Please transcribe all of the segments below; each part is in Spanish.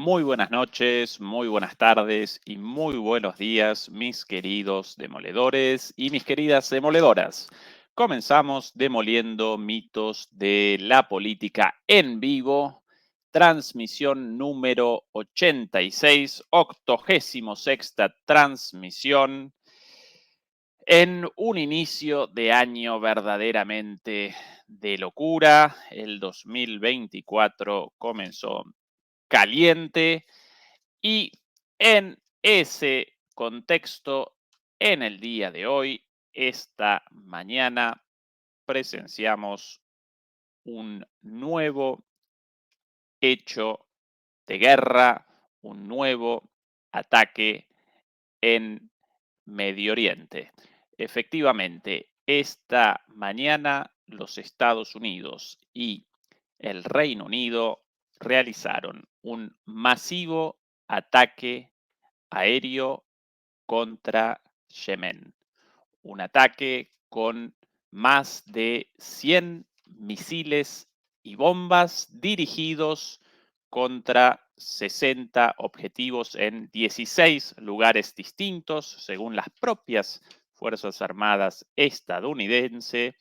Muy buenas noches, muy buenas tardes y muy buenos días, mis queridos demoledores y mis queridas demoledoras. Comenzamos demoliendo mitos de la política en vivo, transmisión número 86, 86ª transmisión, en un inicio de año verdaderamente de locura. El 2024 comenzó caliente y en ese contexto, en el día de hoy, esta mañana, presenciamos un nuevo hecho de guerra, un nuevo ataque en Medio Oriente. Efectivamente, esta mañana los Estados Unidos y el Reino Unido realizaron un masivo ataque aéreo contra Yemen. Un ataque con más de 100 misiles y bombas dirigidos contra 60 objetivos en 16 lugares distintos, según las propias Fuerzas Armadas estadounidenses,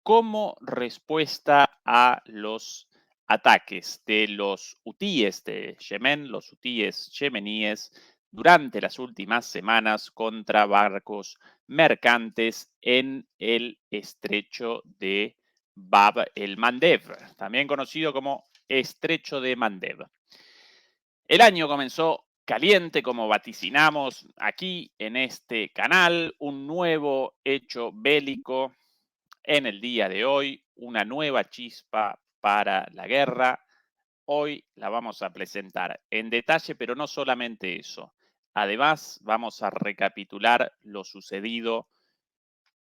como respuesta a los ataques de los hutíes de Yemen, los hutíes yemeníes, durante las últimas semanas contra barcos mercantes en el estrecho de Bab el-Mandeb, también conocido como estrecho de Mandeb. El año comenzó caliente, como vaticinamos aquí en este canal, un nuevo hecho bélico en el día de hoy, una nueva chispa para la guerra. Hoy la vamos a presentar en detalle, pero no solamente eso. Además, vamos a recapitular lo sucedido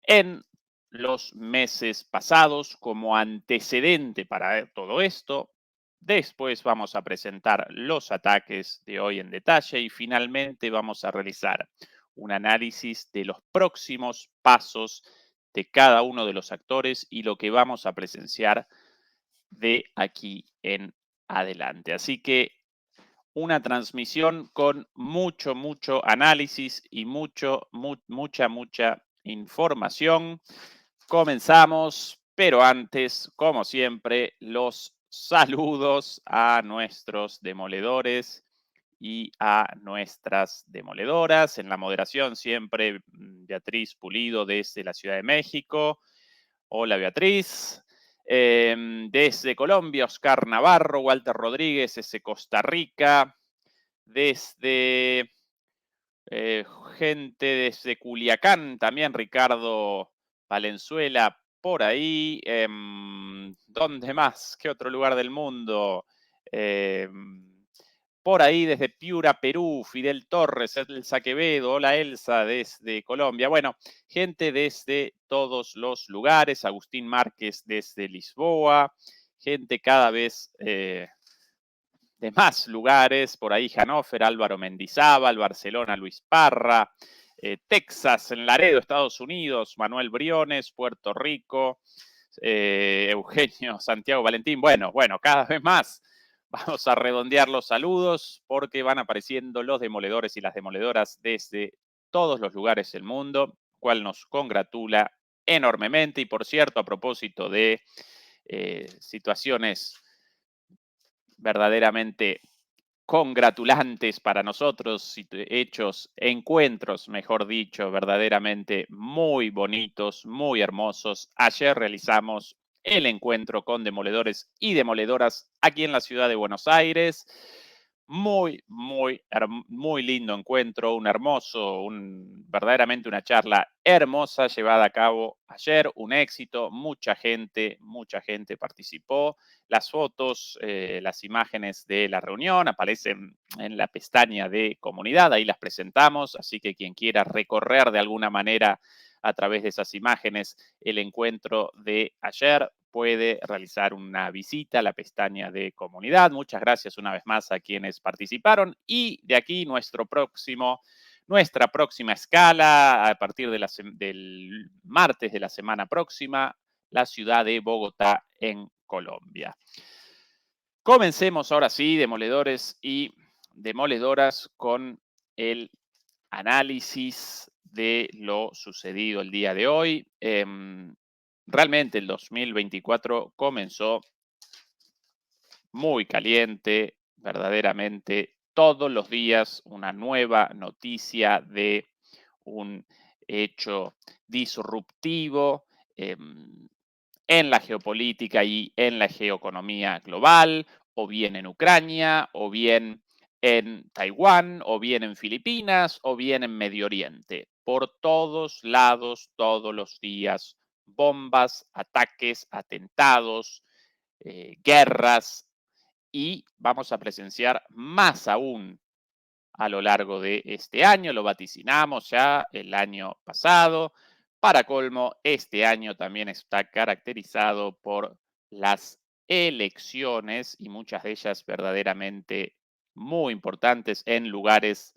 en los meses pasados como antecedente para todo esto. Después vamos a presentar los ataques de hoy en detalle y finalmente vamos a realizar un análisis de los próximos pasos de cada uno de los actores y lo que vamos a presenciar de aquí en adelante. Así que una transmisión con mucho análisis y mucha información. Comenzamos, pero antes, como siempre, los saludos a nuestros demoledores y a nuestras demoledoras. En la moderación siempre Beatriz Pulido desde la Ciudad de México. Hola Beatriz. Desde Colombia, Oscar Navarro, Walter Rodríguez, desde Costa Rica, desde eh, gente desde Culiacán, también Ricardo Valenzuela por ahí. ¿Dónde más? ¿Qué otro lugar del mundo? Por ahí desde Piura, Perú, Fidel Torres, Elsa Quevedo, hola Elsa desde Colombia. Bueno, gente desde todos los lugares, Agustín Márquez desde Lisboa, gente cada vez de más lugares, por ahí Hannover, Álvaro Mendizábal, Barcelona, Luis Parra, Texas, en Laredo, Estados Unidos, Manuel Briones, Puerto Rico, Eugenio, Santiago Valentín. Bueno, cada vez más. Vamos a redondear los saludos porque van apareciendo los demoledores y las demoledoras desde todos los lugares del mundo, cual nos congratula enormemente. Y por cierto, a propósito de situaciones verdaderamente congratulantes para nosotros, hechos, encuentros, mejor dicho, verdaderamente muy bonitos, muy hermosos. Ayer realizamos el encuentro con demoledores y demoledoras aquí en la ciudad de Buenos Aires. Muy lindo encuentro, verdaderamente una charla hermosa llevada a cabo ayer, un éxito, mucha gente participó. Las fotos, las imágenes de la reunión aparecen en la pestaña de comunidad, ahí las presentamos, así que quien quiera recorrer de alguna manera a través de esas imágenes el encuentro de ayer puede realizar una visita a la pestaña de comunidad. Muchas gracias una vez más a quienes participaron y de aquí nuestra próxima escala a partir del martes de la semana próxima, la ciudad de Bogotá en Colombia. Comencemos ahora sí, demoledores y demoledoras con el análisis de lo sucedido el día de hoy. Realmente el 2024 comenzó muy caliente, verdaderamente todos los días una nueva noticia de un hecho disruptivo en la geopolítica y en la geoeconomía global, o bien en Ucrania, o bien en Taiwán, o bien en Filipinas, o bien en Medio Oriente. Por todos lados, todos los días, bombas, ataques, atentados, guerras, y vamos a presenciar más aún a lo largo de este año. Lo vaticinamos ya el año pasado. Para colmo, este año también está caracterizado por las elecciones, y muchas de ellas verdaderamente muy importantes en lugares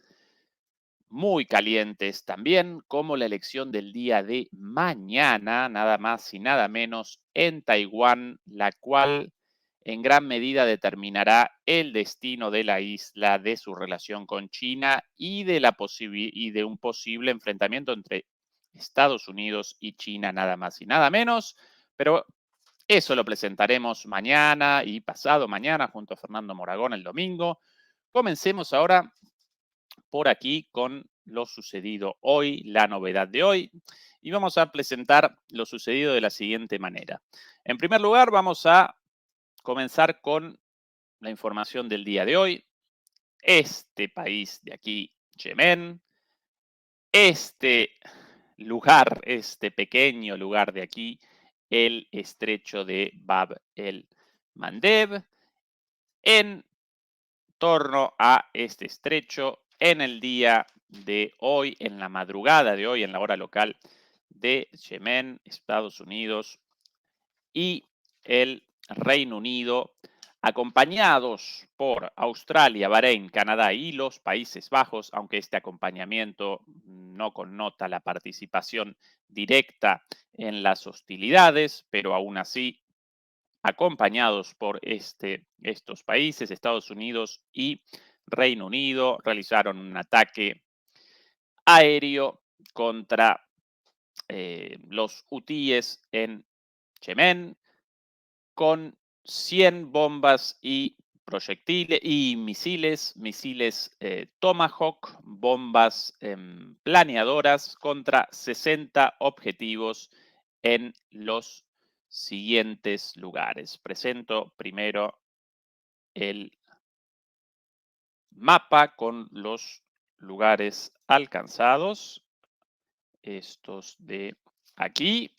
muy calientes también, como la elección del día de mañana, nada más y nada menos, en Taiwán, la cual en gran medida determinará el destino de la isla, de su relación con China y y de un posible enfrentamiento entre Estados Unidos y China, nada más y nada menos. Pero eso lo presentaremos mañana y pasado mañana junto a Fernando Moragón el domingo. Comencemos ahora por aquí con lo sucedido hoy, la novedad de hoy, y vamos a presentar lo sucedido de la siguiente manera. En primer lugar, vamos a comenzar con la información del día de hoy. Este país de aquí, Yemen, este lugar, este pequeño lugar de aquí, el estrecho de Bab el Mandeb, en torno a este estrecho en el día de hoy, en la madrugada de hoy, en la hora local de Yemen, Estados Unidos y el Reino Unido, acompañados por Australia, Bahrein, Canadá y los Países Bajos, aunque este acompañamiento no connota la participación directa en las hostilidades, pero aún así acompañados por estos países, Estados Unidos y Reino Unido, realizaron un ataque aéreo contra los hutíes en Yemen con 100 bombas y proyectiles y misiles Tomahawk, bombas planeadoras contra 60 objetivos en los siguientes lugares. Presento primero el mapa con los lugares alcanzados, estos de aquí.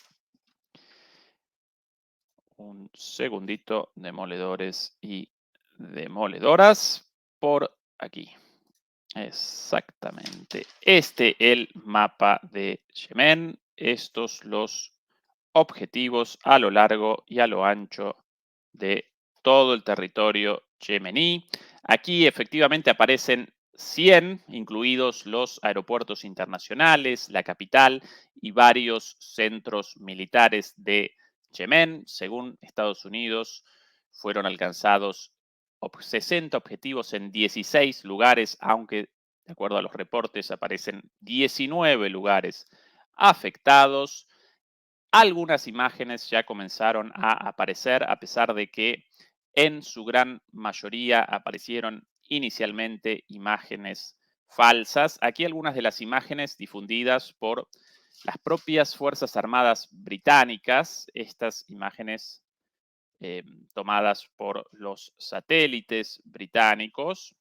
Un segundito, demoledores y demoledoras por aquí. Exactamente. El mapa de Yemen. Estos los objetivos a lo largo y a lo ancho de todo el territorio yemení. Aquí efectivamente aparecen 100, incluidos los aeropuertos internacionales, la capital y varios centros militares de Yemen. Según Estados Unidos, fueron alcanzados 60 objetivos en 16 lugares, aunque de acuerdo a los reportes aparecen 19 lugares afectados. Algunas imágenes ya comenzaron a aparecer, a pesar de que en su gran mayoría aparecieron inicialmente imágenes falsas. Aquí algunas de las imágenes difundidas por las propias Fuerzas Armadas británicas, estas imágenes tomadas por los satélites británicos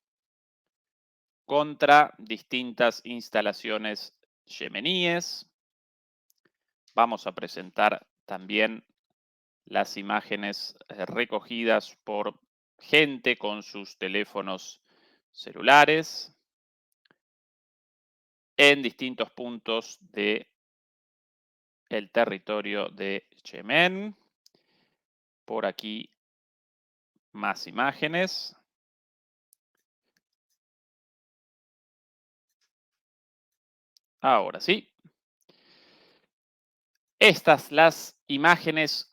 contra distintas instalaciones yemeníes. Vamos a presentar también las imágenes recogidas por gente con sus teléfonos celulares en distintos puntos de el territorio de Yemen. Por aquí más imágenes. Ahora sí. Estas las imágenes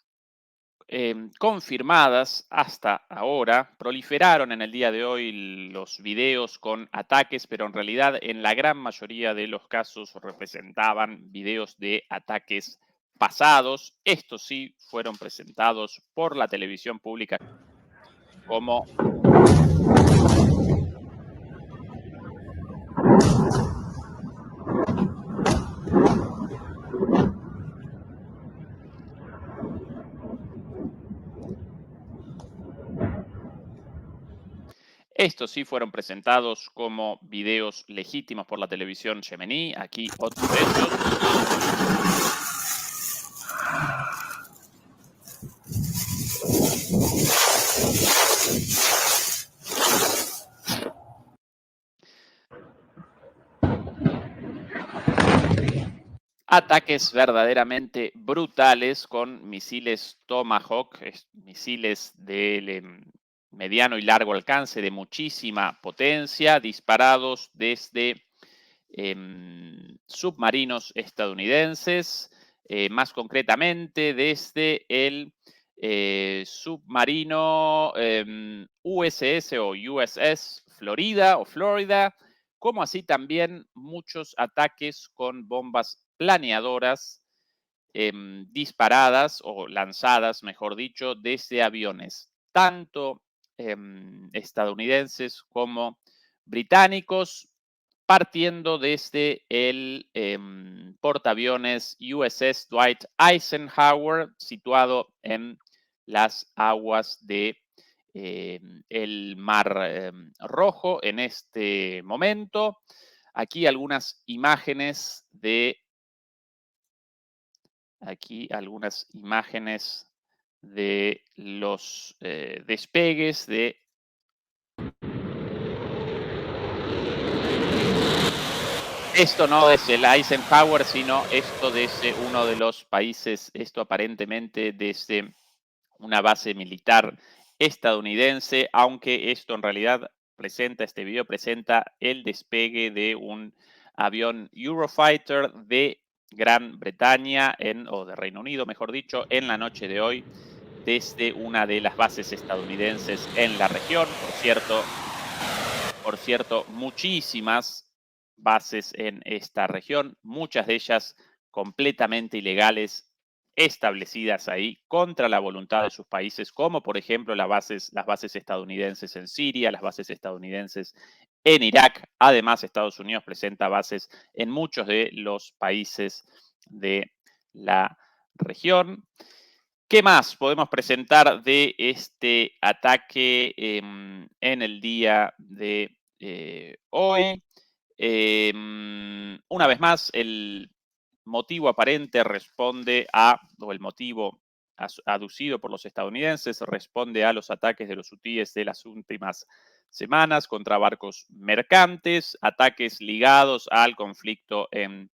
confirmadas hasta ahora. Proliferaron en el día de hoy los videos con ataques, pero en realidad en la gran mayoría de los casos representaban videos de ataques pasados. Estos sí fueron presentados por la televisión pública como estos sí fueron presentados como videos legítimos por la televisión yemení. Aquí otro de ellos. Ataques verdaderamente brutales con misiles Tomahawk, misiles de mediano y largo alcance de muchísima potencia, disparados desde submarinos estadounidenses, más concretamente desde el submarino USS o USS Florida o Florida, como así también muchos ataques con bombas planeadoras disparadas o lanzadas, mejor dicho, desde aviones, tanto estadounidenses como británicos, partiendo desde el portaaviones USS Dwight Eisenhower, situado en las aguas de el Mar Rojo en este momento. Aquí algunas imágenes de los despegues de esto no es el Eisenhower, sino esto desde uno de los países, esto aparentemente desde una base militar estadounidense, aunque esto en realidad este video presenta el despegue de un avión Eurofighter de Gran Bretaña o de Reino Unido, mejor dicho, en la noche de hoy desde una de las bases estadounidenses en la región. Por cierto, muchísimas bases en esta región, muchas de ellas completamente ilegales, establecidas ahí contra la voluntad de sus países, como por ejemplo las bases estadounidenses en Siria, las bases estadounidenses en Irak. Además, Estados Unidos presenta bases en muchos de los países de la región. ¿Qué más podemos presentar de este ataque en el día de hoy? Una vez más, el motivo aparente o el motivo aducido por los estadounidenses responde a los ataques de los hutíes de las últimas semanas contra barcos mercantes, ataques ligados al conflicto en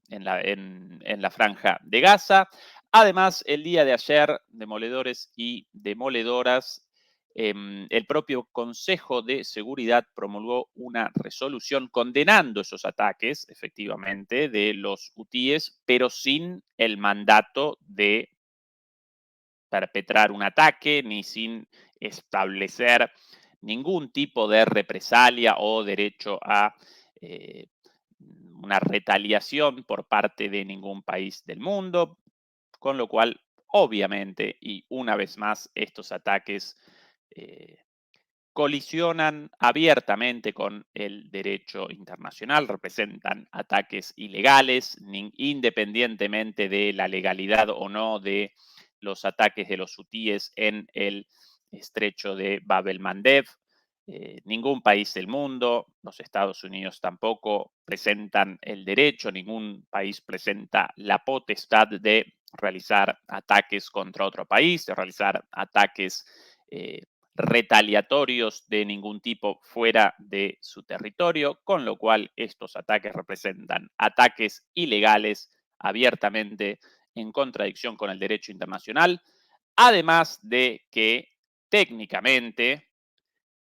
la franja de Gaza. Además, el día de ayer, demoledores y demoledoras, el propio Consejo de Seguridad promulgó una resolución condenando esos ataques, efectivamente, de los hutíes, pero sin el mandato de perpetrar un ataque ni sin establecer ningún tipo de represalia o derecho a eh, una retaliación por parte de ningún país del mundo, con lo cual, obviamente, y una vez más, estos ataques eh, colisionan abiertamente con el derecho internacional, representan ataques ilegales, independientemente de la legalidad o no de los ataques de los hutíes en el estrecho de Bab el-Mandeb. Ningún país del mundo, los Estados Unidos tampoco presentan el derecho, ningún país presenta la potestad de realizar ataques contra otro país, de realizar ataques retaliatorios de ningún tipo fuera de su territorio, con lo cual estos ataques representan ataques ilegales abiertamente en contradicción con el derecho internacional, además de que técnicamente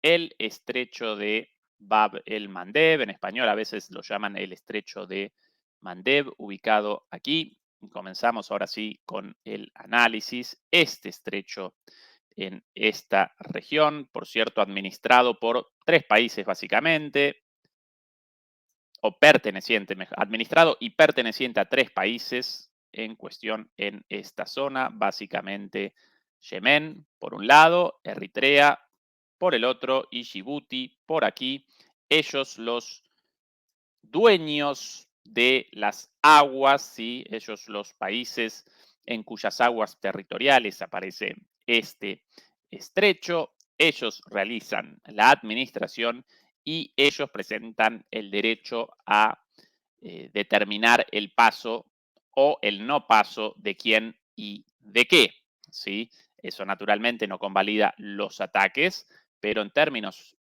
el estrecho de Bab el-Mandeb, en español a veces lo llaman el estrecho de Mandeb, ubicado aquí comenzamos ahora sí con el análisis. Este estrecho en esta región, por cierto, administrado por 3 países básicamente, o perteneciente, administrado y perteneciente a 3 países en cuestión en esta zona, básicamente Yemen por un lado, Eritrea por el otro y Djibouti por aquí. Ellos los dueños de las aguas, ¿sí? Ellos los países en cuyas aguas territoriales aparece este estrecho, ellos realizan la administración y ellos presentan el derecho a determinar el paso o el no paso de quién y de qué, ¿sí? Eso naturalmente no convalida los ataques, pero en términos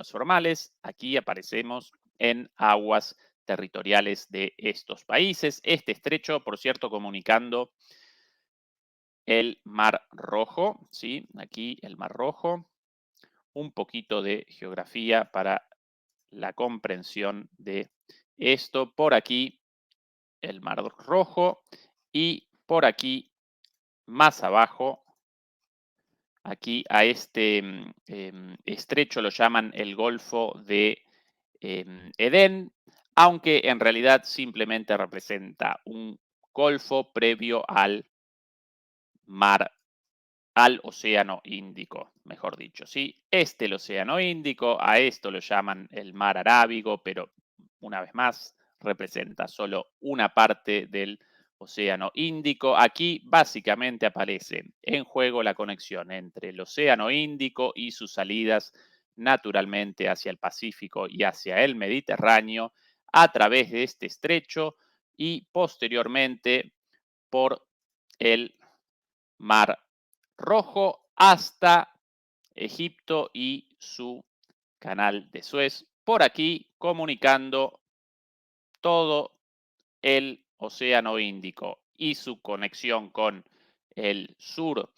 formales, aquí aparecemos en aguas territoriales de estos países. Este estrecho, por cierto, comunicando el Mar Rojo, ¿sí? Aquí el Mar Rojo. Un poquito de geografía para la comprensión de esto. Por aquí el Mar Rojo y por aquí más abajo, aquí a este estrecho lo llaman el Golfo de Edén, aunque en realidad simplemente representa un golfo previo mar, al Océano Índico, mejor dicho. ¿Sí? El Océano Índico, a esto lo llaman el Mar Arábigo, pero una vez más representa solo una parte del Océano Índico. Aquí básicamente aparece en juego la conexión entre el Océano Índico y sus salidas naturalmente hacia el Pacífico y hacia el Mediterráneo a través de este estrecho y posteriormente por el Mar Rojo hasta Egipto y su canal de Suez, por aquí comunicando todo el Océano Índico y su conexión con el sur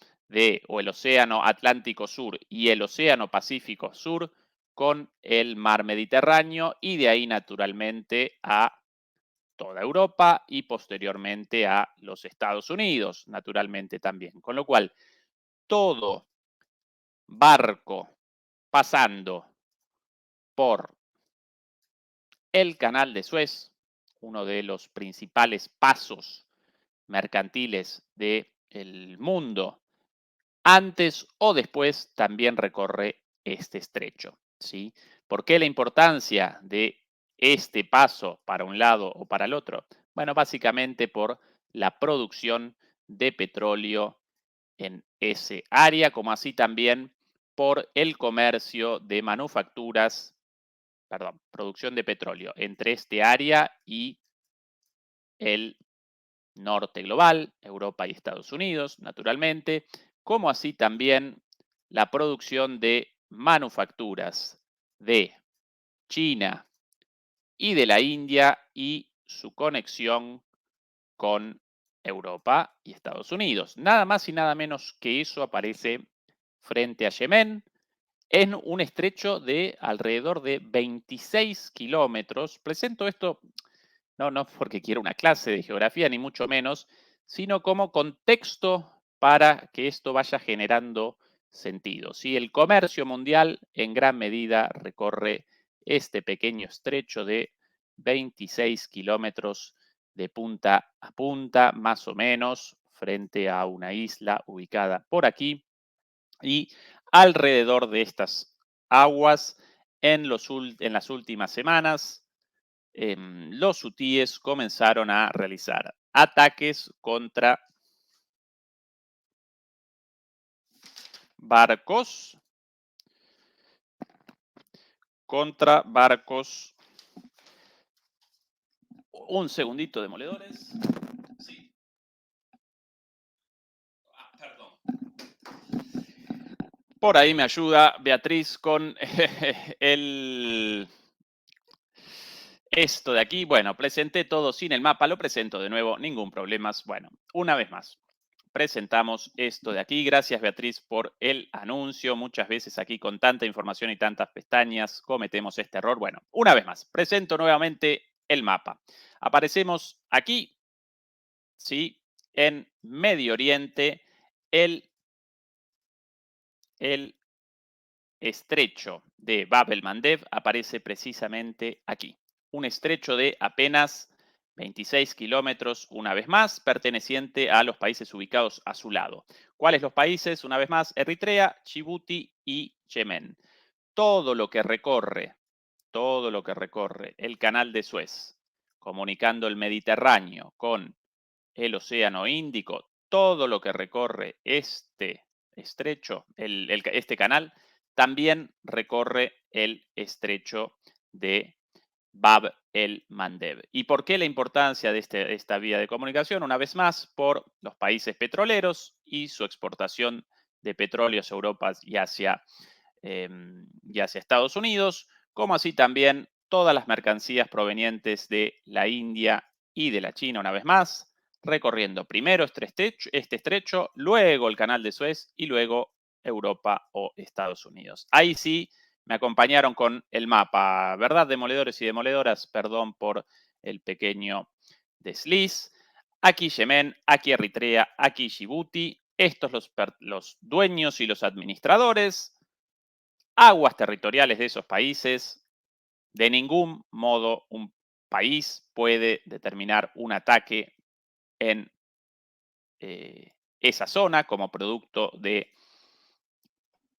o el Océano Atlántico Sur y el Océano Pacífico Sur con el mar Mediterráneo y de ahí naturalmente a toda Europa y posteriormente a los Estados Unidos, naturalmente también. Con lo cual, todo barco pasando por el Canal de Suez, uno de los principales pasos mercantiles del mundo, antes o después también recorre este estrecho, ¿sí? ¿Por qué la importancia de este paso para un lado o para el otro? Bueno, básicamente por la producción de petróleo en ese área, como así también por el comercio de manufacturas, perdón, producción de petróleo entre este área y el norte global, Europa y Estados Unidos, naturalmente, como así también la producción de manufacturas de China y de la India y su conexión con Europa y Estados Unidos. Nada más y nada menos que eso aparece frente a Yemen en un estrecho de alrededor de 26 kilómetros. Presento esto no porque quiera una clase de geografía, ni mucho menos, sino como contexto para que esto vaya generando sentido. ¿Sí? El comercio mundial en gran medida recorre este pequeño estrecho de 26 kilómetros de punta a punta, más o menos, frente a una isla ubicada por aquí. Y alrededor de estas aguas, en las últimas semanas, los hutíes comenzaron a realizar ataques barcos, contra barcos. Un segundito, demoledores. Sí. Perdón. Por ahí me ayuda Beatriz con esto de aquí. Bueno, presenté todo sin el mapa, lo presento de nuevo, ningún problema. Bueno, una vez más. Presentamos esto de aquí. Gracias, Beatriz, por el anuncio. Muchas veces aquí con tanta información y tantas pestañas cometemos este error. Bueno, una vez más, presento nuevamente el mapa. Aparecemos aquí ¿sí? En Medio Oriente, el, el estrecho de Bab el-Mandeb aparece precisamente aquí. Un estrecho de apenas 26 kilómetros, una vez más, perteneciente a los países ubicados a su lado. ¿Cuáles los países? Una vez más, Eritrea, Djibouti y Yemen. Todo lo que recorre, todo lo que recorre el canal de Suez, comunicando el Mediterráneo con el Océano Índico, todo lo que recorre este estrecho, este canal, también recorre el estrecho de Bab el-Mandeb. ¿Y por qué la importancia de esta vía de comunicación? Una vez más, por los países petroleros y su exportación de petróleo hacia Europa y hacia Estados Unidos, como así también todas las mercancías provenientes de la India y de la China, una vez más, recorriendo primero este estrecho, luego el canal de Suez y luego Europa o Estados Unidos. Ahí sí me acompañaron con el mapa, ¿verdad? Demoledores y demoledoras, perdón por el pequeño desliz. Aquí Yemen, aquí Eritrea, aquí Djibouti. Estos los dueños y los administradores, aguas territoriales de esos países. De ningún modo un país puede determinar un ataque en esa zona como producto de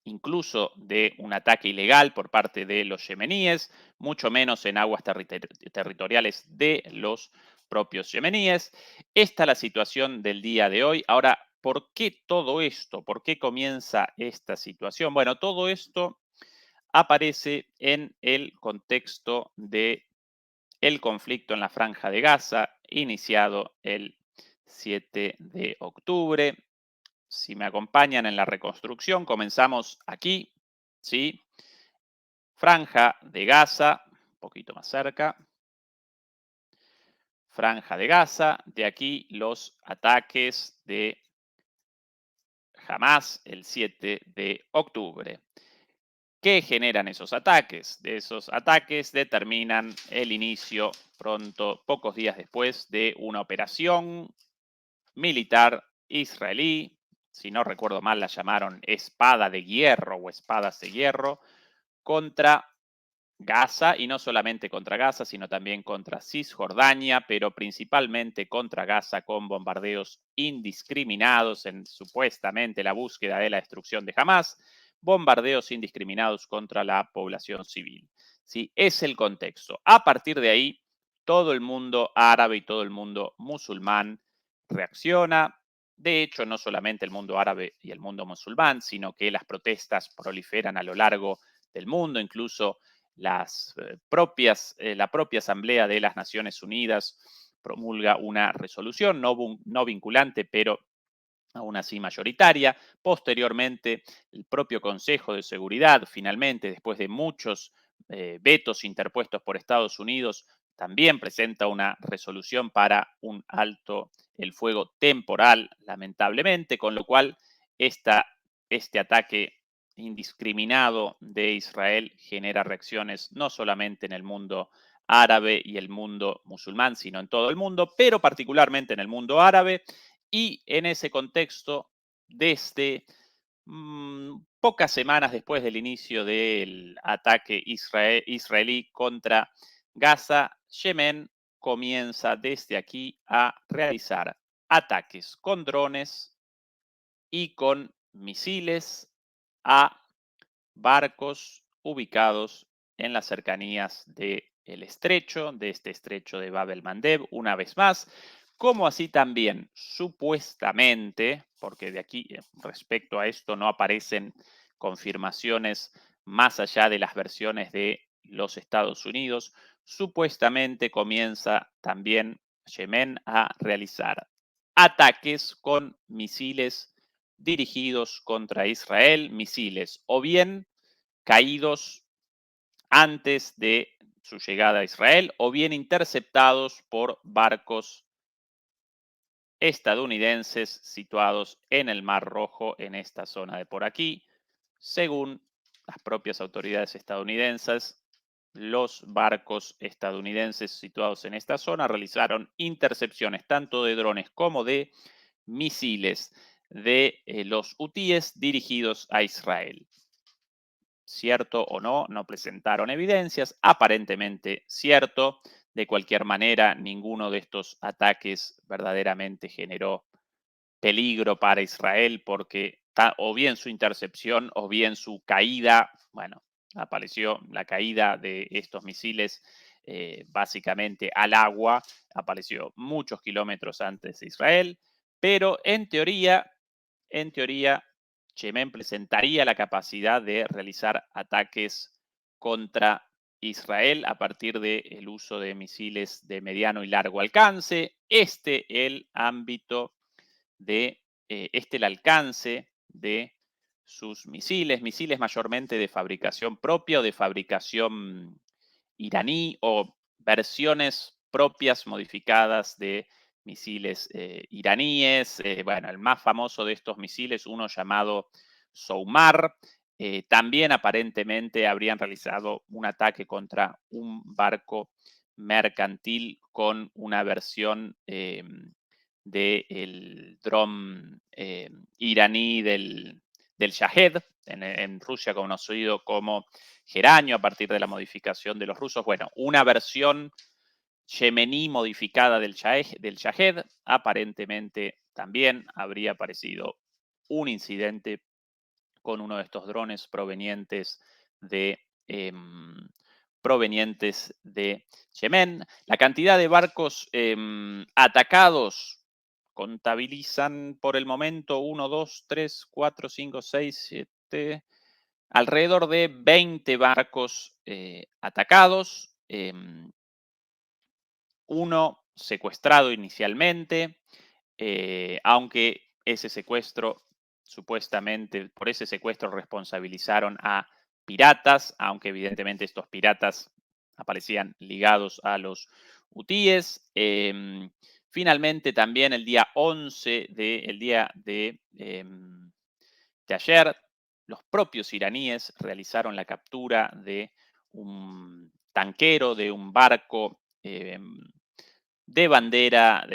incluso de un ataque ilegal por parte de los yemeníes, mucho menos en aguas territoriales de los propios yemeníes. Esta es la situación del día de hoy. Ahora, ¿por qué todo esto? ¿Por qué comienza esta situación? Bueno, todo esto aparece en el contexto de el conflicto en la Franja de Gaza, iniciado el 7 de octubre. Si me acompañan en la reconstrucción, comenzamos aquí, ¿sí? Franja de Gaza, un poquito más cerca. Franja de Gaza, de aquí los ataques de Hamas el 7 de octubre. ¿Qué generan esos ataques? De esos ataques determinan el inicio pronto, pocos días después, de una operación militar israelí. Si no recuerdo mal, la llamaron espada de hierro o espadas de hierro contra Gaza, y no solamente contra Gaza, sino también contra Cisjordania, pero principalmente contra Gaza con bombardeos indiscriminados en supuestamente la búsqueda de la destrucción de Hamas, bombardeos indiscriminados contra la población civil. ¿Sí? Es el contexto. A partir de ahí, todo el mundo árabe y todo el mundo musulmán reacciona. De hecho, no solamente el mundo árabe y el mundo musulmán, sino que las protestas proliferan a lo largo del mundo, incluso la propia Asamblea de las Naciones Unidas promulga una resolución no vinculante, pero aún así mayoritaria. Posteriormente, el propio Consejo de Seguridad, finalmente, después de muchos vetos interpuestos por Estados Unidos, también presenta una resolución para un alto el fuego temporal, lamentablemente, con lo cual este ataque indiscriminado de Israel genera reacciones no solamente en el mundo árabe y el mundo musulmán, sino en todo el mundo, pero particularmente en el mundo árabe. Y en ese contexto, desde pocas semanas después del inicio del ataque israelí contra Gaza, Yemen comienza desde aquí a realizar ataques con drones y con misiles a barcos ubicados en las cercanías del estrecho, de este estrecho de Bab el-Mandeb, una vez más, como así también supuestamente, porque de aquí respecto a esto no aparecen confirmaciones más allá de las versiones de los Estados Unidos, supuestamente comienza también Yemen a realizar ataques con misiles dirigidos contra Israel, misiles o bien caídos antes de su llegada a Israel o bien interceptados por barcos estadounidenses situados en el Mar Rojo, en esta zona de por aquí, según las propias autoridades estadounidenses. los barcos estadounidenses situados en esta zona realizaron intercepciones tanto de drones como de misiles de los hutíes dirigidos a Israel. Cierto o no, no presentaron evidencias, aparentemente cierto. De cualquier manera, ninguno de estos ataques verdaderamente generó peligro para Israel porque o bien su intercepción o bien su caída, bueno, apareció la caída de estos misiles básicamente al agua, apareció muchos kilómetros antes de Israel, pero en teoría, Yemen presentaría la capacidad de realizar ataques contra Israel a partir del uso de misiles de mediano y largo alcance. El ámbito de el alcance de sus misiles mayormente de fabricación propia o de fabricación iraní o versiones propias modificadas de misiles iraníes. Bueno, el más famoso de estos misiles, uno llamado Soumar, también aparentemente habrían realizado un ataque contra un barco mercantil con una versión del dron iraní del Shahed, en Rusia conocido como geranio a partir de la modificación de los rusos. Bueno, una versión yemení modificada del Shahed, aparentemente también habría aparecido un incidente con uno de estos drones provenientes de Yemen. La cantidad de barcos atacados contabilizan por el momento 1, 2, 3, 4, 5, 6, 7, alrededor de 20 barcos atacados, uno secuestrado inicialmente, aunque ese secuestro, supuestamente, por ese secuestro responsabilizaron a piratas, aunque evidentemente estos piratas aparecían ligados a los hutíes. Finalmente, también el día 11 de ayer, los propios iraníes realizaron la captura de un tanquero, de un barco de bandera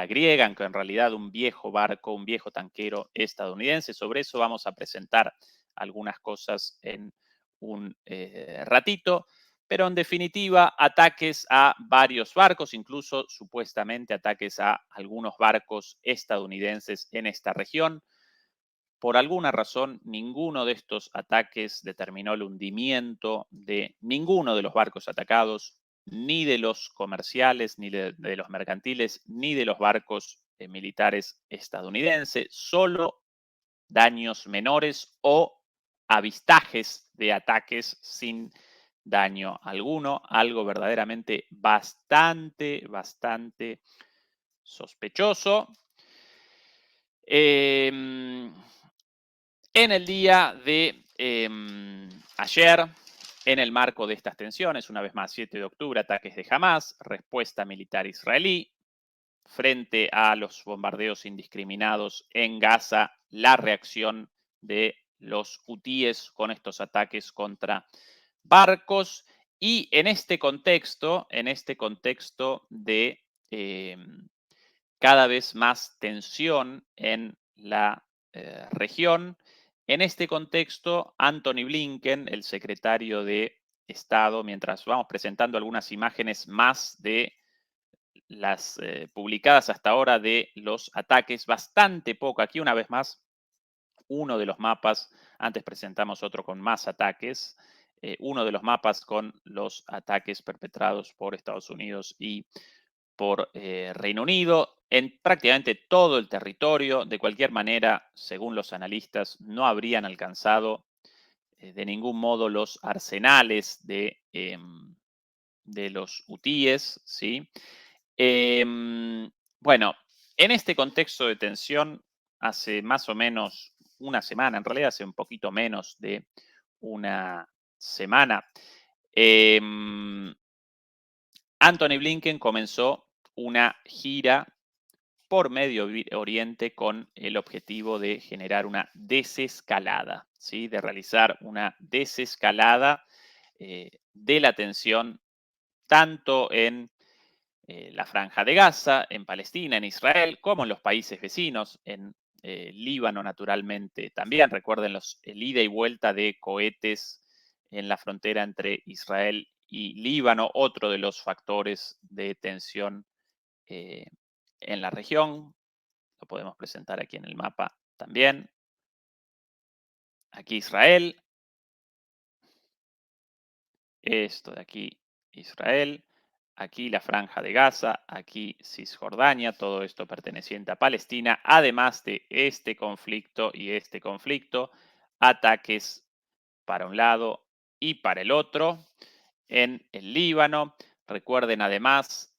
griega, aunque en realidad un viejo barco, un viejo tanquero estadounidense. Sobre eso vamos a presentar algunas cosas en un ratito, pero en definitiva, ataques a varios barcos, incluso supuestamente ataques a algunos barcos estadounidenses en esta región. Por alguna razón, ninguno de estos ataques determinó el hundimiento de ninguno de los barcos atacados, ni de los comerciales, ni de los mercantiles, ni de los barcos militares estadounidenses, solo daños menores o avistajes de ataques sin daño alguno, algo verdaderamente bastante sospechoso. En el día de ayer, en el marco de estas tensiones, una vez más, 7 de octubre, ataques de Hamas, respuesta militar israelí, frente a los bombardeos indiscriminados en Gaza, la reacción de los hutíes con estos ataques contra barcos. Y en este contexto de cada vez más tensión en la región. En este contexto, Anthony Blinken, el secretario de Estado, mientras vamos presentando algunas imágenes más de las publicadas hasta ahora de los ataques, bastante poco. Aquí una vez más, uno de los mapas, antes presentamos otro con más ataques, uno de los mapas con los ataques perpetrados por Estados Unidos y por Reino Unido en prácticamente todo el territorio. De cualquier manera, según los analistas, no habrían alcanzado de ningún modo los arsenales de los hutíes, ¿sí? Bueno, en este contexto de tensión, hace más o menos una semana, en realidad hace un poquito menos de una semana, Anthony Blinken comenzó una gira por Medio Oriente con el objetivo de generar una desescalada, ¿sí? De realizar una desescalada de la tensión tanto en la Franja de Gaza, en Palestina, en Israel, como en los países vecinos, en Líbano naturalmente también. Recuerden el ida y vuelta de cohetes en la frontera entre Israel y Líbano, otro de los factores de tensión eh, en la región. Lo podemos presentar aquí en el mapa también. Aquí Israel, esto de aquí Israel, aquí la Franja de Gaza, aquí Cisjordania, todo esto perteneciente a Palestina, además de este conflicto, ataques para un lado y para el otro en el Líbano. Recuerden además,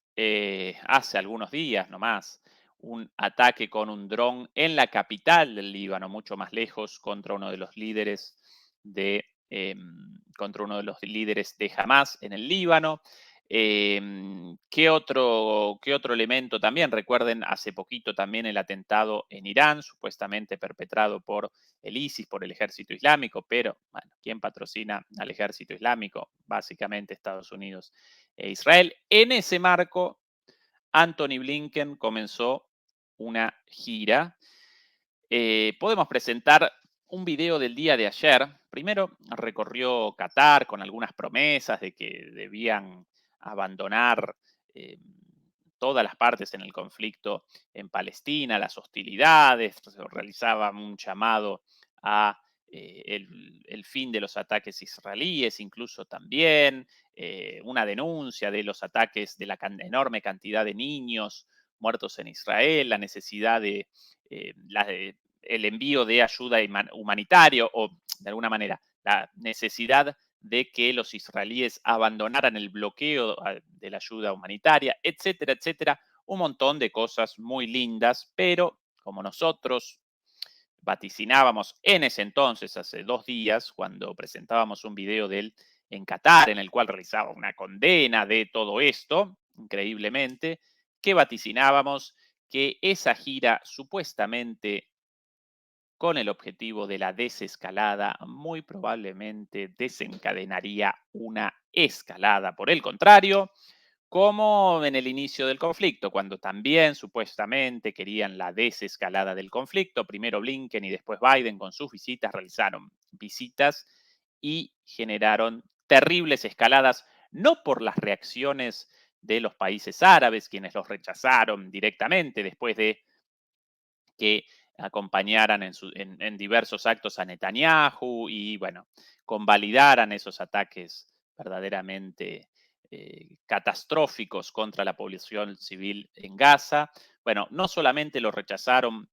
hace algunos días nomás, un ataque con un dron en la capital del Líbano, mucho más lejos, contra uno de los líderes de Hamas en el Líbano. ¿Qué otro elemento también? Recuerden hace poquito también el atentado en Irán, supuestamente perpetrado por el ISIS, por el ejército islámico, pero bueno, ¿quién patrocina al ejército islámico? Básicamente Estados Unidos e Israel. En ese marco, Anthony Blinken comenzó una gira. Podemos presentar un video del día de ayer. Primero recorrió Qatar con algunas promesas de que debían abandonar eh, todas las partes en el conflicto en Palestina, las hostilidades, realizaba un llamado a el fin de los ataques israelíes, incluso también una denuncia de los ataques de la enorme cantidad de niños muertos en Israel, la necesidad de el envío de ayuda humanitaria o de alguna manera la necesidad de que los israelíes abandonaran el bloqueo de la ayuda humanitaria, etcétera, etcétera. Un montón de cosas muy lindas, pero como nosotros vaticinábamos en ese entonces, hace 2 días, cuando presentábamos un video de él en Qatar, en el cual realizaba una condena de todo esto, increíblemente, que vaticinábamos que esa gira supuestamente con el objetivo de la desescalada, muy probablemente desencadenaría una escalada. Por el contrario, como en el inicio del conflicto, cuando también supuestamente querían la desescalada del conflicto, primero Blinken y después Biden con sus visitas realizaron visitas y generaron terribles escaladas, no por las reacciones de los países árabes, quienes los rechazaron directamente después de que acompañaran en diversos actos a Netanyahu y, bueno, convalidaran esos ataques verdaderamente catastróficos contra la población civil en Gaza. Bueno, no solamente lo rechazaron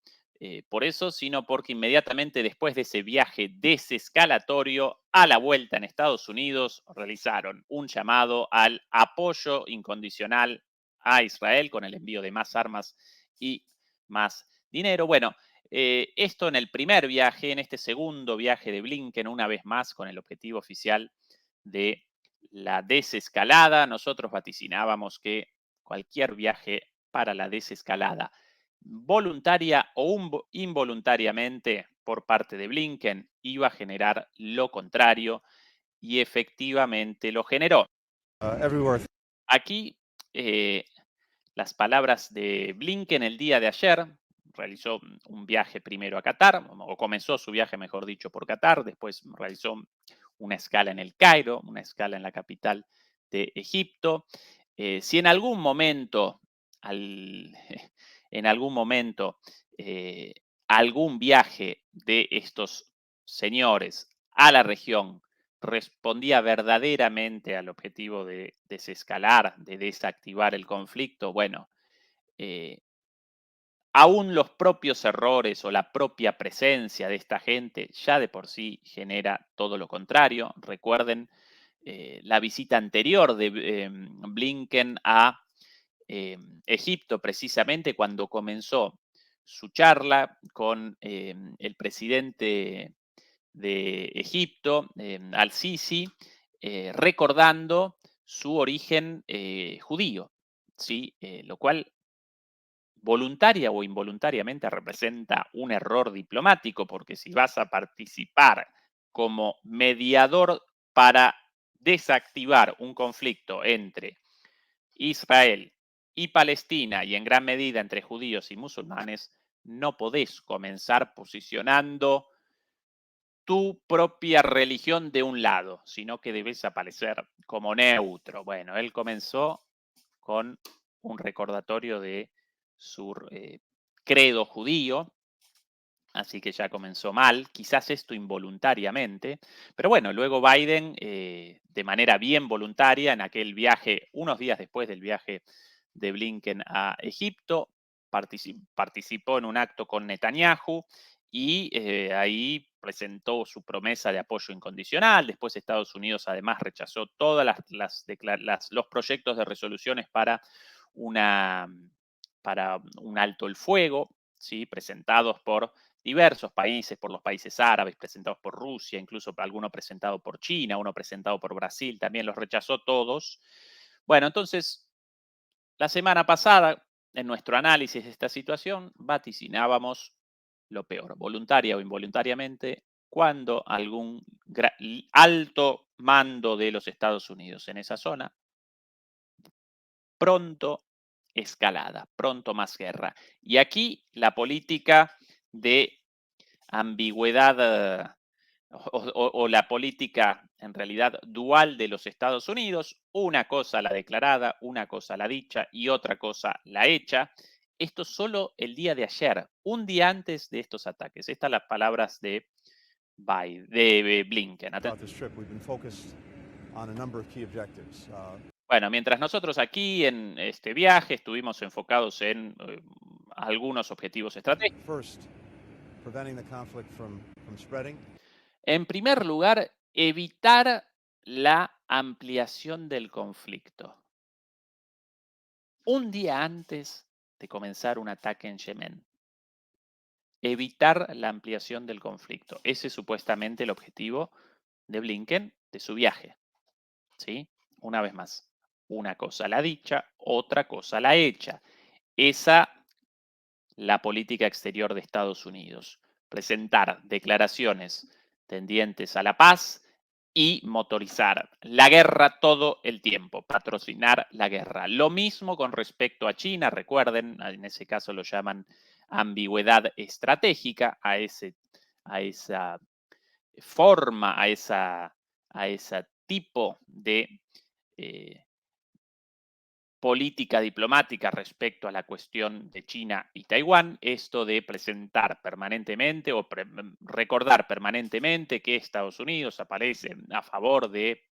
por eso, sino porque inmediatamente después de ese viaje desescalatorio a la vuelta en Estados Unidos realizaron un llamado al apoyo incondicional a Israel con el envío de más armas y más dinero. Bueno, esto en el primer viaje, en este segundo viaje de Blinken, una vez más con el objetivo oficial de la desescalada. Nosotros vaticinábamos que cualquier viaje para la desescalada, voluntaria o involuntariamente por parte de Blinken, iba a generar lo contrario y efectivamente lo generó. Aquí eh, las palabras de Blinken el día de ayer. Realizó un viaje primero a Qatar, o comenzó su viaje, mejor dicho, por Qatar. Después realizó una escala en el Cairo, una escala en la capital de Egipto. Si en algún momento, al- en algún momento, eh, algún viaje de estos señores a la región respondía verdaderamente al objetivo de desescalar, de desactivar el conflicto, bueno, eh, aún los propios errores o la propia presencia de esta gente ya de por sí genera todo lo contrario. Recuerden la visita anterior de Blinken a Egipto, precisamente cuando comenzó su charla con el presidente de Egipto, al-Sisi, recordando su origen judío, ¿sí? Lo cual voluntaria o involuntariamente representa un error diplomático, porque si vas a participar como mediador para desactivar un conflicto entre Israel y Palestina y en gran medida entre judíos y musulmanes, no podés comenzar posicionando tu propia religión de un lado, sino que debes aparecer como neutro. Bueno, él comenzó con un recordatorio de su credo judío, así que ya comenzó mal, quizás esto involuntariamente, pero bueno, luego Biden, de manera bien voluntaria, en aquel viaje, unos días después del viaje de Blinken a Egipto, participó en un acto con Netanyahu y ahí presentó su promesa de apoyo incondicional. Después Estados Unidos además rechazó todos los proyectos de resoluciones una, para un alto el fuego, ¿sí? Presentados por diversos países, por los países árabes, presentados por Rusia, incluso alguno presentado por China, uno presentado por Brasil, también los rechazó todos. Bueno, entonces, la semana pasada, en nuestro análisis de esta situación, vaticinábamos lo peor, voluntaria o involuntariamente, cuando algún alto mando de los Estados Unidos en esa zona, pronto escalada, pronto más guerra. Y aquí la política de ambigüedad o la política en realidad dual de los Estados Unidos, una cosa la declarada, una cosa la dicha y otra cosa la hecha. Esto solo el día de ayer, un día antes de estos ataques. Estas las palabras de, de Blinken. Bueno, mientras nosotros aquí en este viaje estuvimos enfocados en algunos objetivos estratégicos. En primer lugar, evitar la ampliación del conflicto. Un día antes de comenzar un ataque en Yemen. Evitar la ampliación del conflicto. Ese es supuestamente el objetivo de Blinken de su viaje. ¿Sí? Una vez más, una cosa la dicha, otra cosa la hecha. Esa la política exterior de Estados Unidos. Presentar declaraciones tendientes a la paz y motorizar la guerra todo el tiempo, patrocinar la guerra. Lo mismo con respecto a China, recuerden, en ese caso lo llaman ambigüedad estratégica, a esa forma, a ese tipo de política diplomática respecto a la cuestión de China y Taiwán, esto de presentar permanentemente o recordar permanentemente que Estados Unidos aparece a favor de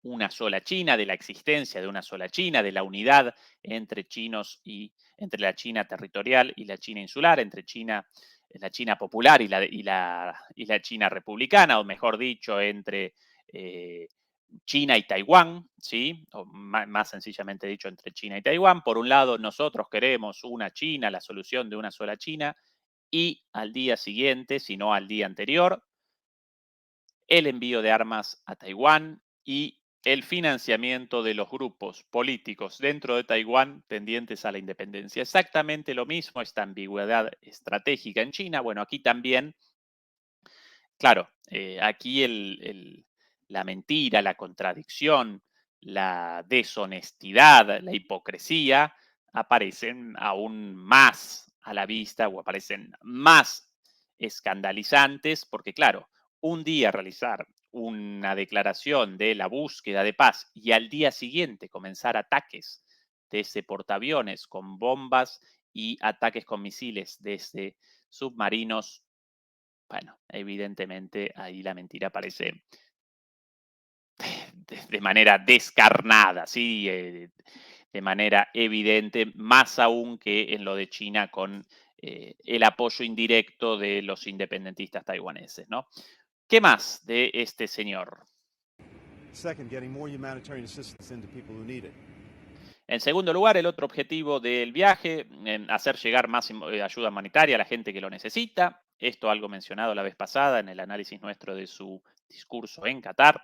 una sola China, de la existencia de una sola China, de la unidad entre chinos y entre la China territorial y la China insular, entre China, la China popular y la China republicana, o mejor dicho, entre China y Taiwán, ¿sí? O más sencillamente dicho, entre China y Taiwán. Por un lado, nosotros queremos una China, la solución de una sola China, y al día siguiente, si no al día anterior, el envío de armas a Taiwán y el financiamiento de los grupos políticos dentro de Taiwán tendientes a la independencia. Exactamente lo mismo, esta ambigüedad estratégica en China. Bueno, aquí también, claro, aquí la mentira, la contradicción, la deshonestidad, la hipocresía aparecen aún más a la vista o aparecen más escandalizantes porque, claro, un día realizar una declaración de la búsqueda de paz y al día siguiente comenzar ataques desde portaaviones con bombas y ataques con misiles desde submarinos, bueno, evidentemente ahí la mentira aparece de manera descarnada, ¿sí? De manera evidente, más aún que en lo de China con el apoyo indirecto de los independentistas taiwaneses, ¿no? ¿Qué más de este señor? En segundo lugar, el otro objetivo del viaje, en hacer llegar más ayuda humanitaria a la gente que lo necesita. Esto algo mencionado la vez pasada en el análisis nuestro de su discurso en Qatar.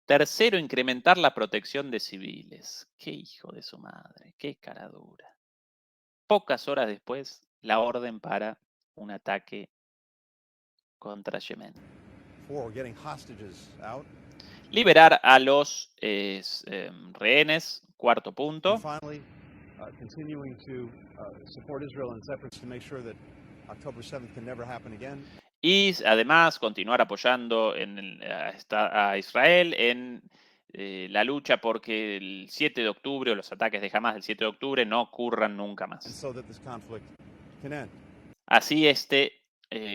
Tercero, incrementar la protección de civiles. Qué hijo de su madre, qué cara dura. Pocas horas después, la orden para un ataque contra Yemen. 4, getting hostages out. Liberar a los rehenes, cuarto punto. And finally, continuing to support Israel in its efforts to make sure that October 7th can never happen again. Y además continuar apoyando a Israel en la lucha porque el 7 de octubre o los ataques de Hamas del 7 de octubre no ocurran nunca And más. so that this conflict can end. Así este